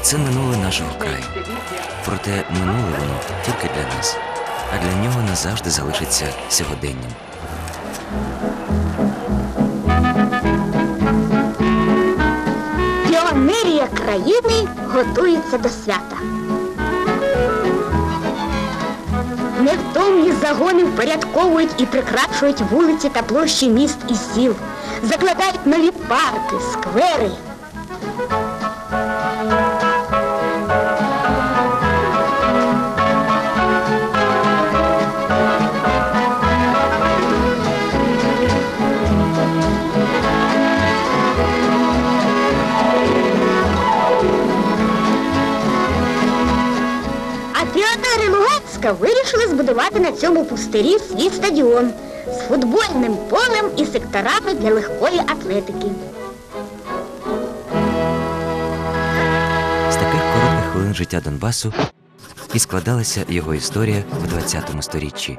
Це минуле нашого краю. Проте минуле воно тільки для нас, а для нього назавжди залишиться сьогоденням. Піонерія країни готується до свята. Невтомні загони впорядковують і прикрашують вулиці та площі міст і сіл, закладають нові парки, сквери. Піонери Луганська вирішили збудувати на цьому пустирі свій стадіон з футбольним полем і секторами для легкої атлетики. З таких коротких хвилин життя Донбасу і складалася його історія в ХХ сторіччі.